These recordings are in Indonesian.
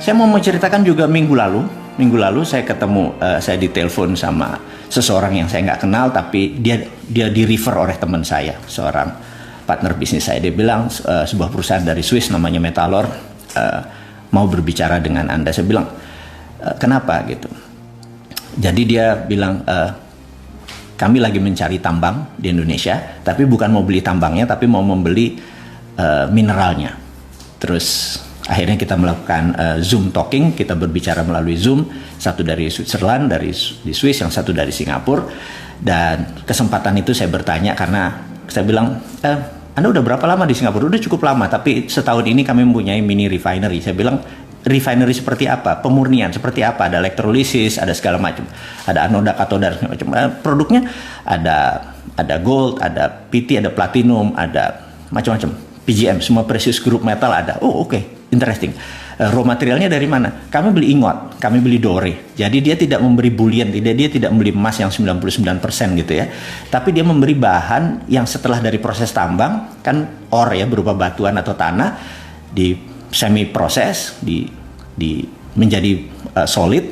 saya mau menceritakan juga minggu lalu saya ketemu, saya ditelepon sama seseorang yang saya nggak kenal, tapi dia di refer oleh teman saya, seorang partner bisnis saya. Dia bilang sebuah perusahaan dari Swiss namanya Metallor mau berbicara dengan Anda. Saya bilang kenapa gitu. Jadi dia bilang kami lagi mencari tambang di Indonesia, tapi bukan mau beli tambangnya, tapi mau membeli mineralnya. Terus akhirnya kita melakukan Zoom talking, kita berbicara melalui Zoom, satu dari Switzerland, di Swiss, yang satu dari Singapura. Dan kesempatan itu saya bertanya karena saya bilang, Anda udah berapa lama di Singapura? Udah cukup lama, tapi setahun ini kami mempunyai mini refinery. Saya bilang, refinery seperti apa? Pemurnian seperti apa? Ada elektrolisis, ada segala macam. Ada anoda, katoda, segala macam. Produknya ada gold, ada PT, ada platinum, ada macam-macam. PGM, semua precious group metal ada. Oh, oke. Interesting. Raw materialnya dari mana? Kami beli ingot, kami beli dore. Jadi dia tidak memberi bullion, dia tidak membeli emas yang 99% gitu ya. Tapi dia memberi bahan yang setelah dari proses tambang, kan ore ya, berupa batuan atau tanah, di semi proses, menjadi solid.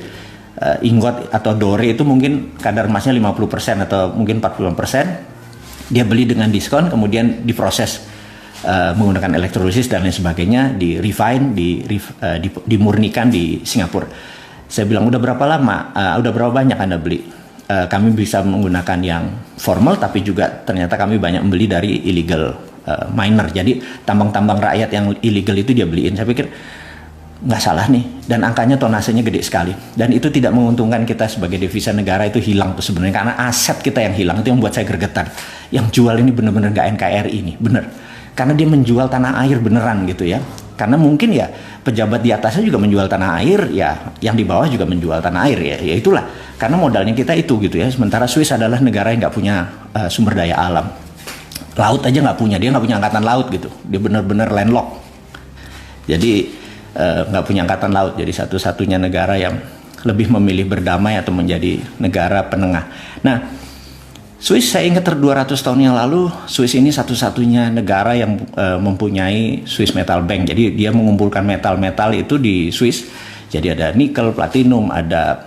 Ingot atau dore itu mungkin kadar emasnya 50% atau mungkin 40%. Dia beli dengan diskon, kemudian diproses menggunakan elektrolisis dan lain sebagainya, di refine, dimurnikan di Singapura. Saya bilang, udah berapa lama, udah berapa banyak Anda beli? Kami bisa menggunakan yang formal, tapi juga ternyata kami banyak membeli dari illegal miner. Jadi tambang-tambang rakyat yang illegal itu dia beliin. Saya pikir nggak salah nih, dan angkanya tonasenya gede sekali. Dan itu tidak menguntungkan kita sebagai devisa negara, itu hilang tuh sebenarnya, karena aset kita yang hilang. Itu yang buat saya gregetan. Yang jual ini bener-bener nggak NKRI ini, bener. Karena dia menjual tanah air beneran gitu ya. Karena mungkin ya pejabat di atasnya juga menjual tanah air, ya yang di bawah juga menjual tanah air ya. Ya itulah, karena modalnya kita itu gitu ya. Sementara Swiss adalah negara yang nggak punya sumber daya alam. Laut aja nggak punya, dia nggak punya angkatan laut gitu. Dia bener-bener landlocked. Jadi nggak punya angkatan laut. Jadi satu-satunya negara yang lebih memilih berdamai atau menjadi negara penengah. Nah, Swiss, saya ingat 200 tahun yang lalu, Swiss ini satu-satunya negara yang mempunyai Swiss Metal Bank. Jadi dia mengumpulkan metal-metal itu di Swiss. Jadi ada nikel, platinum, ada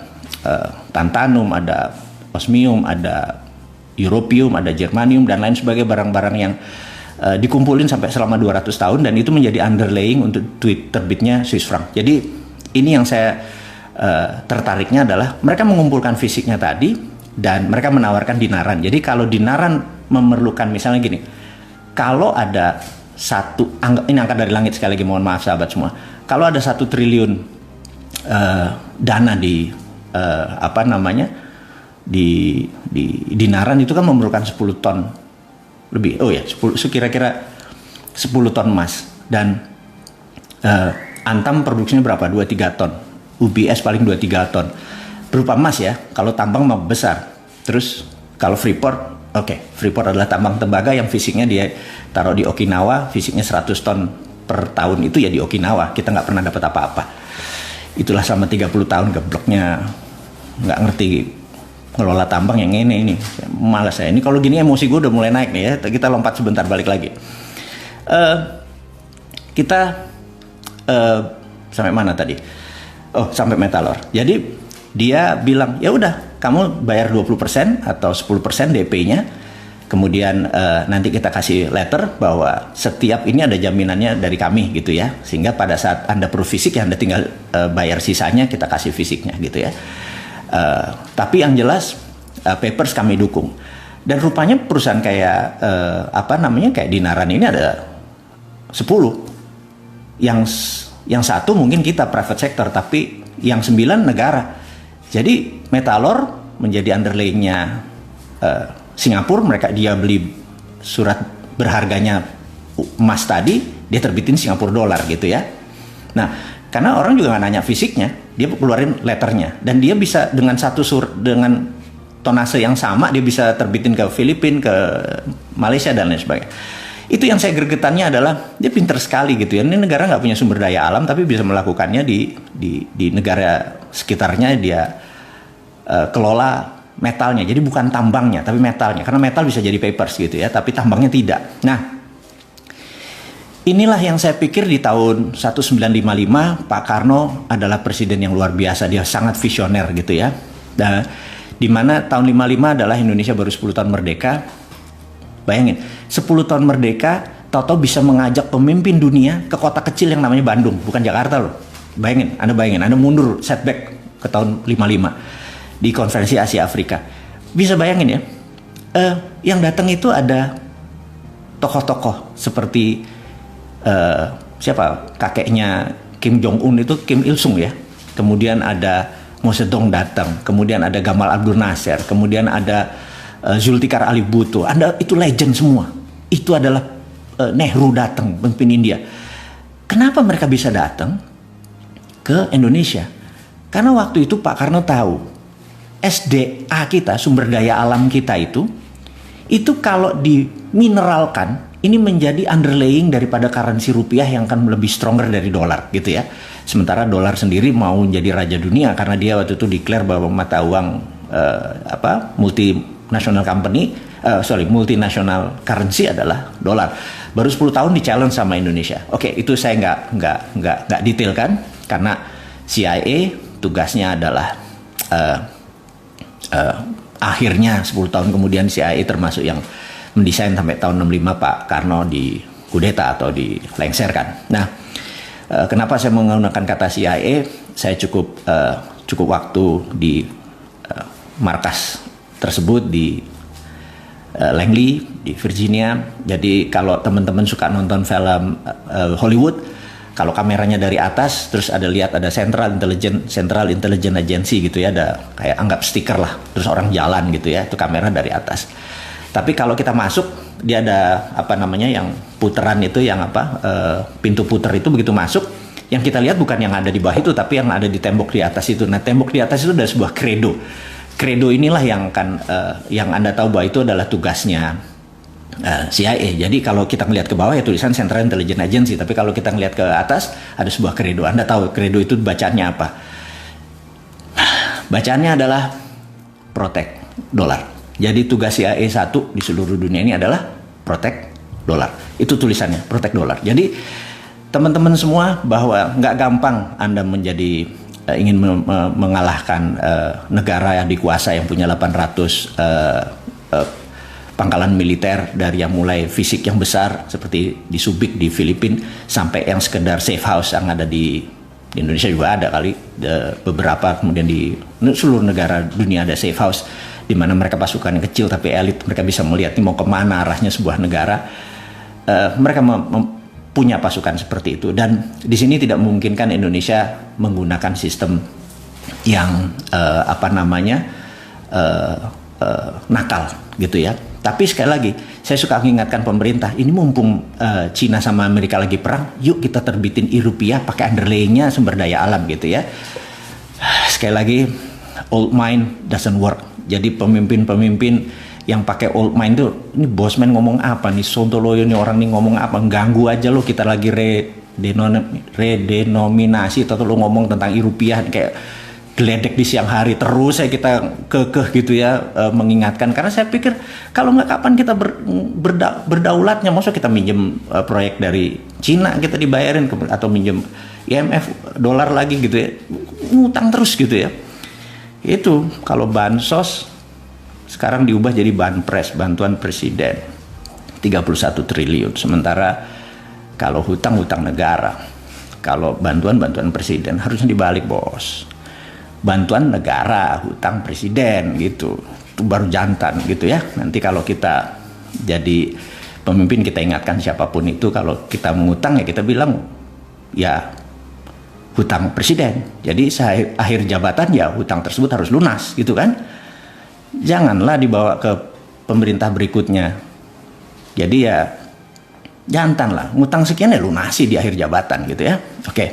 tantanum, ada osmium, ada europium, ada germanium, dan lain sebagainya, barang-barang yang dikumpulin sampai selama 200 tahun, dan itu menjadi underlying untuk terbitnya Swiss franc. Jadi ini yang saya tertariknya adalah mereka mengumpulkan fisiknya tadi, dan mereka menawarkan dinaran. Jadi kalau dinaran memerlukan, misalnya gini, kalau ada ini angka dari langit sekali lagi, mohon maaf sahabat semua, kalau ada 1 triliun dana di dinaran, itu kan memerlukan 10 ton lebih. Oh ya, kira-kira 10 ton emas. Dan Antam produksinya berapa? 2-3 ton. UBS paling 2-3 ton. Berupa emas ya, kalau tambang mah besar. Terus kalau Freeport, Freeport adalah tambang tembaga yang fisiknya dia taruh di Okinawa, fisiknya 100 ton per tahun, itu ya di Okinawa. Kita nggak pernah dapat apa-apa. Itulah selama 30 tahun gebloknya, nggak ngerti ngelola tambang yang ini. Malas saya. Ini kalau gini emosi gue udah mulai naik nih ya. Kita lompat sebentar, balik lagi. Kita sampai mana tadi? Oh, sampai Metallor. Jadi dia bilang, ya udah, kamu bayar 20% atau 10% DP-nya, kemudian nanti kita kasih letter bahwa setiap ini ada jaminannya dari kami gitu ya, sehingga pada saat Anda perlu fisik ya Anda tinggal bayar sisanya, kita kasih fisiknya gitu ya. Tapi yang jelas papers kami dukung. Dan rupanya perusahaan kayak kayak Dinaran ini ada 10. Yang satu mungkin kita private sector, tapi yang 9 negara. Jadi Metallor menjadi underlying-nya Singapura. Dia beli surat berharganya emas tadi, dia terbitin Singapura dolar gitu ya. Nah, karena orang juga nggak nanya fisiknya, dia keluarin letternya, dan dia bisa dengan dengan tonase yang sama, dia bisa terbitin ke Filipina, ke Malaysia dan lain sebagainya. Itu yang saya gregetannya adalah dia pinter sekali gitu ya. Ini negara nggak punya sumber daya alam, tapi bisa melakukannya di negara sekitarnya. Dia kelola metalnya, jadi bukan tambangnya tapi metalnya, karena metal bisa jadi papers gitu ya, tapi tambangnya tidak. Nah, inilah yang saya pikir di tahun 1955 Pak Karno adalah presiden yang luar biasa, dia sangat visioner gitu ya. Nah, di mana tahun 55 adalah Indonesia baru 10 tahun merdeka. Bayangin, 10 tahun merdeka, tahu-tahu bisa mengajak pemimpin dunia ke kota kecil yang namanya Bandung, bukan Jakarta loh. Bayangin, Anda mundur setback ke tahun 55 di konferensi Asia Afrika. Bisa bayangin ya, yang datang itu ada tokoh-tokoh seperti siapa kakeknya Kim Jong Un itu Kim Il Sung ya. Kemudian ada Mao Zedong datang, kemudian ada Gamal Abdul Nasser, kemudian ada Zulfikar Ali Bhutto. Anda itu legend semua. Itu adalah Nehru datang, pemimpin India. Kenapa mereka bisa datang ke Indonesia? Karena waktu itu Pak Karno tahu SDA kita, sumber daya alam kita itu kalau dimineralkan ini menjadi underlying daripada currency rupiah yang akan lebih stronger dari dolar gitu ya. Sementara dolar sendiri mau jadi raja dunia karena dia waktu itu declare bahwa mata uang multinational currency adalah dolar. Baru 10 tahun di challenge sama Indonesia. Oke, itu saya nggak detail kan karena CIA tugasnya adalah akhirnya 10 tahun kemudian CIA termasuk yang mendesain sampai tahun 65 Pak Karno di kudeta atau dilengserkan. Nah, kenapa saya menggunakan kata CIA? Saya cukup waktu di markas tersebut di Langley di Virginia. Jadi kalau teman-teman suka nonton film Hollywood, kalau kameranya dari atas, terus ada Central Intelligence Agency gitu ya, ada kayak anggap stiker lah, terus orang jalan gitu ya, itu kamera dari atas. Tapi kalau kita masuk, dia ada yang puteran itu, pintu puter itu begitu masuk, yang kita lihat bukan yang ada di bawah itu, tapi yang ada di tembok di atas itu. Nah, tembok di atas itu ada sebuah kredo. Kredo inilah yang Anda tahu bahwa itu adalah tugasnya CIA. Jadi kalau kita ngelihat ke bawah ya tulisan Central Intelligence Agency, tapi kalau kita ngelihat ke atas ada sebuah kredo. Anda tahu kredo itu bacaannya apa? Bacaannya adalah protect dolar. Jadi tugas CIA 1 di seluruh dunia ini adalah protect dolar. Itu tulisannya, protect dolar. Jadi teman-teman semua bahwa nggak gampang Anda menjadi ingin mengalahkan negara yang dikuasai yang punya 800 pangkalan militer, dari yang mulai fisik yang besar seperti di Subic di Filipina sampai yang sekedar safe house yang ada di Indonesia juga ada kali beberapa, kemudian di seluruh negara dunia ada safe house di mana mereka pasukan yang kecil tapi elit, mereka bisa melihat ini mau kemana arahnya sebuah negara. Mereka punya pasukan seperti itu, dan di sini tidak memungkinkan Indonesia menggunakan sistem yang nakal gitu ya. Tapi sekali lagi saya suka mengingatkan pemerintah, ini mumpung Cina sama Amerika lagi perang, yuk kita terbitin rupiah pakai underlayingnya sumber daya alam gitu ya. Sekali lagi, old mind doesn't work. Jadi pemimpin-pemimpin yang pakai old mind tuh, ini Bosman ngomong apa nih, Sontoloyo nih orang nih ngomong apa, ganggu aja lo, kita lagi redenominasi atau lo ngomong tentang rupiah kayak geledek di siang hari terus kita kekeh gitu ya, mengingatkan. Karena saya pikir kalau nggak kapan kita berdaulatnya, maksud kita minjem proyek dari Cina kita dibayarin atau minjem IMF dolar lagi gitu ya, ngutang terus gitu ya. Itu kalau bansos sekarang diubah jadi banpres, bantuan presiden 31 triliun. Sementara kalau hutang negara, kalau bantuan presiden harusnya dibalik bos. Bantuan negara, hutang presiden gitu. Itu baru jantan gitu ya. Nanti kalau kita jadi pemimpin, kita ingatkan siapapun itu, kalau kita mengutang ya kita bilang ya hutang presiden. Jadi akhir jabatan ya hutang tersebut harus lunas gitu kan. Janganlah dibawa ke pemerintah berikutnya. Jadi ya jantan lah, ngutang sekian ya lunasi di akhir jabatan gitu ya. Oke.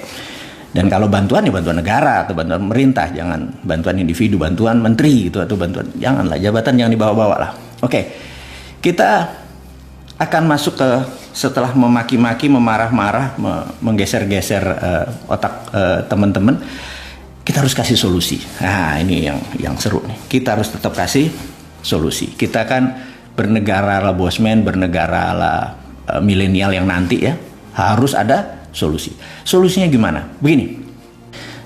Dan kalau bantuan ya bantuan negara atau bantuan pemerintah, jangan bantuan individu, bantuan menteri gitu, atau bantuan, janganlah, jabatan jangan dibawa-bawa lah. Oke. Kita akan masuk ke, setelah memaki-maki, memarah-marah, menggeser-geser otak teman-teman, kita harus kasih solusi. Nah, ini yang seru nih. Kita harus tetap kasih solusi. Kita kan bernegara ala Bosman, bernegara ala milenial yang nanti ya Harus ada solusi. Solusinya gimana? Begini,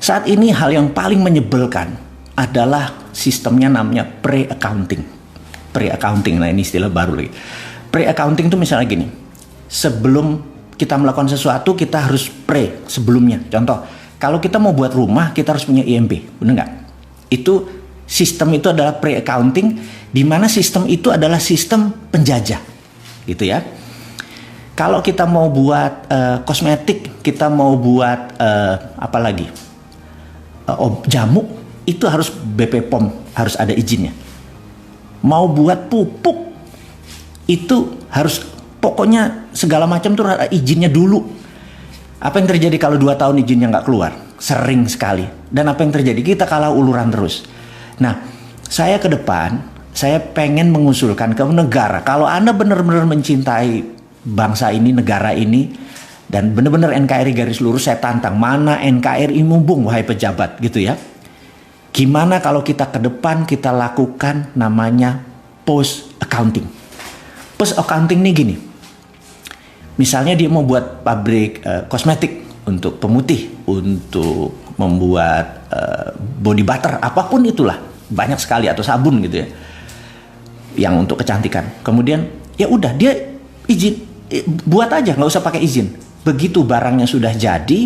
saat ini hal yang paling menyebalkan adalah sistemnya namanya pre-accounting. Pre-accounting, nah ini istilah baru lagi. Pre-accounting itu misalnya gini, sebelum kita melakukan sesuatu kita harus pre sebelumnya. Contoh, kalau kita mau buat rumah kita harus punya IMB, benar nggak? Itu sistem itu adalah pre-accounting, di mana sistem itu adalah sistem penjajah, gitu ya. Kalau kita mau buat kosmetik, kita mau buat apa lagi? Jamu, itu harus BP POM, harus ada izinnya. Mau buat pupuk, itu harus pokoknya segala macam tuh ada izinnya dulu. Apa yang terjadi kalau 2 tahun izinnya nggak keluar? Sering sekali. Dan apa yang terjadi? Kita kalah uluran terus. Nah, saya ke depan, saya pengen mengusulkan ke negara, kalau Anda benar-benar mencintai bangsa ini, negara ini, dan benar-benar NKRI garis lurus, saya tantang, mana NKRI mumpung, wahai pejabat, gitu ya. Gimana kalau kita ke depan kita lakukan namanya post accounting. Post accounting nih gini, misalnya dia mau buat pabrik kosmetik untuk pemutih, untuk membuat body butter, apapun itulah, banyak sekali, atau sabun gitu ya, yang untuk kecantikan. Kemudian ya udah dia izin, buat aja, nggak usah pakai izin. Begitu barangnya sudah jadi,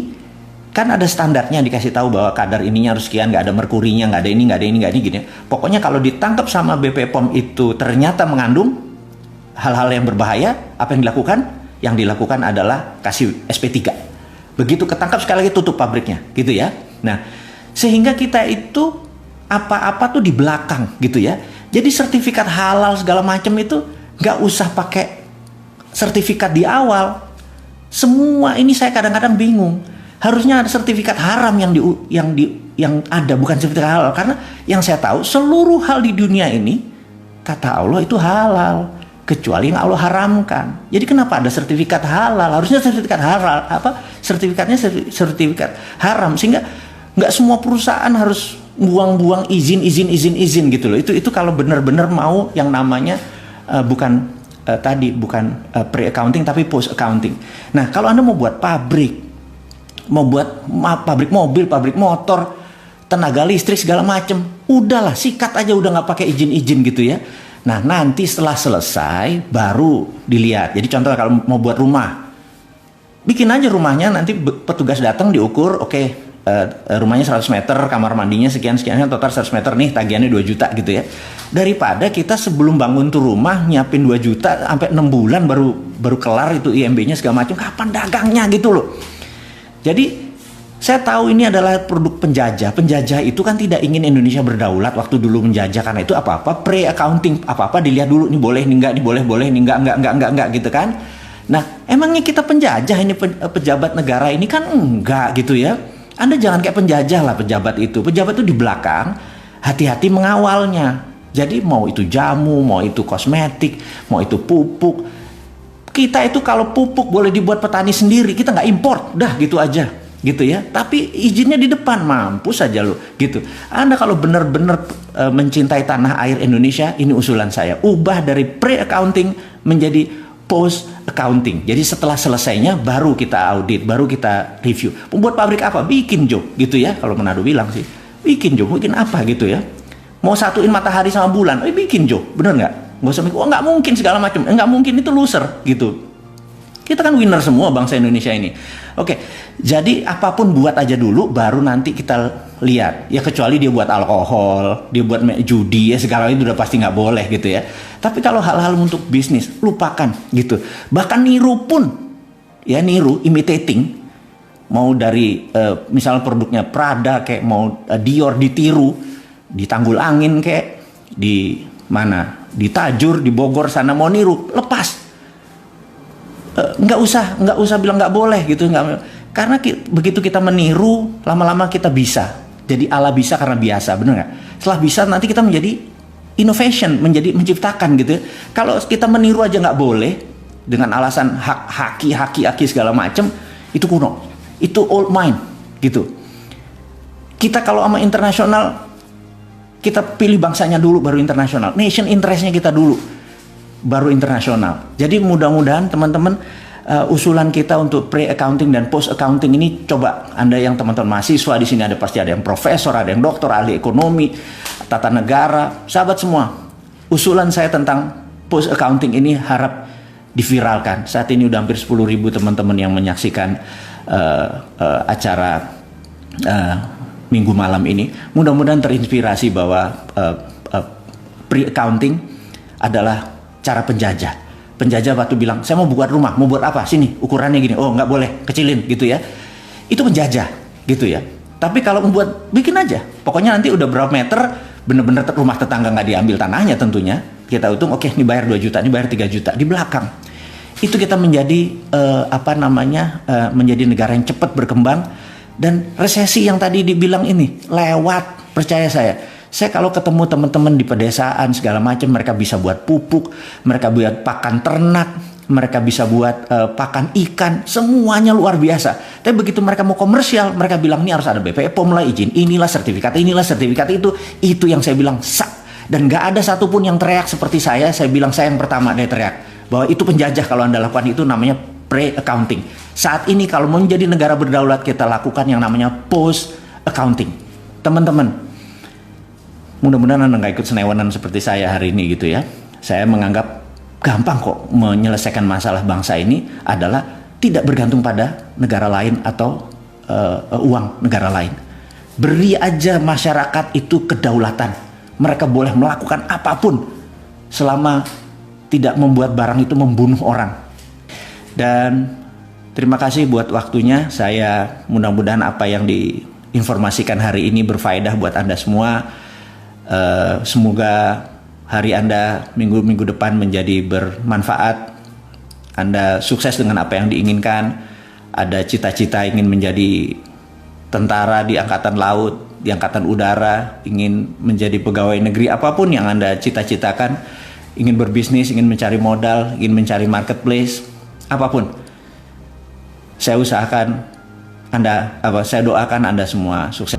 kan ada standarnya, dikasih tahu bahwa kadar ininya harus sekian, nggak ada merkurinya, nggak ada ini, nggak ada ini, nggak ada ini, gini. Pokoknya kalau ditangkap sama BP POM itu ternyata mengandung hal-hal yang berbahaya, apa yang dilakukan? Yang dilakukan adalah kasih SP3. Begitu ketangkap sekali lagi tutup pabriknya, gitu ya. Nah, sehingga kita itu apa-apa tuh di belakang, gitu ya. Jadi sertifikat halal segala macam itu nggak usah pakai sertifikat di awal. Semua ini saya kadang-kadang bingung. Harusnya ada sertifikat haram yang ada, bukan sertifikat halal. Karena yang saya tahu seluruh hal di dunia ini kata Allah itu halal, kecuali yang Allah haramkan. Jadi kenapa ada sertifikat halal? Harusnya sertifikat halal, sertifikatnya sertifikat haram, sehingga nggak semua perusahaan harus buang-buang izin gitu loh. Itu kalau benar-benar mau yang namanya bukan pre-accounting tapi post-accounting. Nah, kalau Anda mau buat pabrik, mau buat pabrik mobil, pabrik motor, tenaga listrik segala macam, udahlah sikat aja, udah nggak pakai izin gitu ya. Nah, nanti setelah selesai baru dilihat. Jadi contoh kalau mau buat rumah, bikin aja rumahnya, nanti petugas datang diukur, oke, rumahnya 100 meter, kamar mandinya sekian, total 100 meter nih, tagihannya 2 juta gitu ya. Daripada kita sebelum bangun tuh rumah nyiapin 2 juta sampai 6 bulan baru kelar itu IMB-nya segala macam, kapan dagangnya gitu loh. Jadi saya tahu ini adalah produk penjajah. Penjajah itu kan tidak ingin Indonesia berdaulat waktu dulu menjajah, karena itu apa-apa pre-accounting, apa-apa dilihat dulu, ini boleh, ini enggak, ini boleh, ini enggak gitu kan. Nah, emangnya kita penjajah ini, pejabat negara ini kan enggak gitu ya. Anda jangan kayak penjajah lah pejabat itu. Pejabat itu di belakang, hati-hati mengawalnya. Jadi mau itu jamu, mau itu kosmetik, mau itu pupuk. Kita itu kalau pupuk boleh dibuat petani sendiri, kita nggak import, dah gitu aja, gitu ya. Tapi izinnya di depan, mampus aja lo, gitu. Anda kalau benar-benar mencintai tanah air Indonesia, ini usulan saya, ubah dari pre-accounting menjadi post accounting. Jadi setelah selesainya baru kita audit, baru kita review. Membuat pabrik apa? Bikin Jo, gitu ya. Kalau Manado bilang sih, bikin Jo, bikin apa gitu ya. Mau satuin matahari sama bulan, bikin Jo, bener nggak? Nggak usah mikir, nggak mungkin segala macam, nggak mungkin, itu loser gitu. Kita kan winner semua bangsa Indonesia ini. Oke, jadi apapun buat aja dulu, baru nanti kita lihat. Ya kecuali dia buat alkohol, dia buat judi, ya segala itu udah pasti nggak boleh gitu ya. Tapi kalau hal-hal untuk bisnis, lupakan gitu. Bahkan niru pun, ya niru, imitating, mau dari misalnya produknya Prada kayak mau Dior ditiru, di Tanggul Angin kayak di mana, di Tajur, di Bogor sana mau niru, lepas. Nggak usah bilang nggak boleh gitu, karena begitu kita meniru, lama-lama kita bisa. Jadi ala bisa karena biasa, bener nggak? Setelah bisa nanti kita menjadi innovation, menjadi menciptakan gitu. Kalau kita meniru aja nggak boleh dengan alasan haki segala macam, itu kuno, itu old mind gitu. Kita kalau sama internasional, kita pilih bangsanya dulu baru internasional, nation interestnya kita dulu baru internasional. Jadi mudah-mudahan teman-teman usulan kita untuk pre-accounting dan post-accounting ini, coba Anda yang teman-teman mahasiswa di sini, ada pasti ada yang profesor, ada yang doktor, ahli ekonomi, tata negara, sahabat semua. Usulan saya tentang post-accounting ini harap diviralkan. Saat ini udah hampir 10.000 teman-teman yang menyaksikan acara minggu malam ini. Mudah-mudahan terinspirasi bahwa pre-accounting adalah cara penjajah. Penjajah waktu bilang, saya mau buat rumah, mau buat apa? Sini, ukurannya gini. Oh, nggak boleh, kecilin gitu ya. Itu penjajah gitu ya. Tapi kalau membuat, bikin aja. Pokoknya nanti udah berapa meter, bener-bener rumah tetangga nggak diambil tanahnya tentunya. Kita hitung, oke, ini bayar 2 juta, ini bayar 3 juta. Di belakang. Itu kita menjadi, menjadi negara yang cepat berkembang. Dan resesi yang tadi dibilang ini, lewat, percaya saya. Saya kalau ketemu teman-teman di pedesaan segala macam, mereka bisa buat pupuk, mereka buat pakan ternak, mereka bisa buat pakan ikan, semuanya luar biasa. Tapi begitu mereka mau komersial, mereka bilang ini harus ada BPOM lah, izin inilah, sertifikat itu yang saya bilang sak. Dan gak ada satupun yang teriak seperti saya bilang saya yang pertama dia teriak. Bahwa itu penjajah kalau Anda lakukan, itu namanya pre-accounting. Saat ini kalau mau menjadi negara berdaulat, kita lakukan yang namanya post-accounting. Teman-teman, mudah-mudahan Anda nggak ikut senewenan seperti saya hari ini gitu ya. Saya menganggap gampang kok menyelesaikan masalah bangsa ini adalah tidak bergantung pada negara lain atau uang negara lain. Beri aja masyarakat itu kedaulatan. Mereka boleh melakukan apapun selama tidak membuat barang itu membunuh orang. Dan terima kasih buat waktunya. Saya mudah-mudahan apa yang diinformasikan hari ini berfaedah buat Anda semua. Semoga hari Anda minggu depan menjadi bermanfaat. Anda sukses dengan apa yang diinginkan. Ada cita-cita ingin menjadi tentara di angkatan laut, di angkatan udara, ingin menjadi pegawai negeri, apapun yang Anda cita-citakan, ingin berbisnis, ingin mencari modal, ingin mencari marketplace, apapun. Saya doakan Anda semua sukses.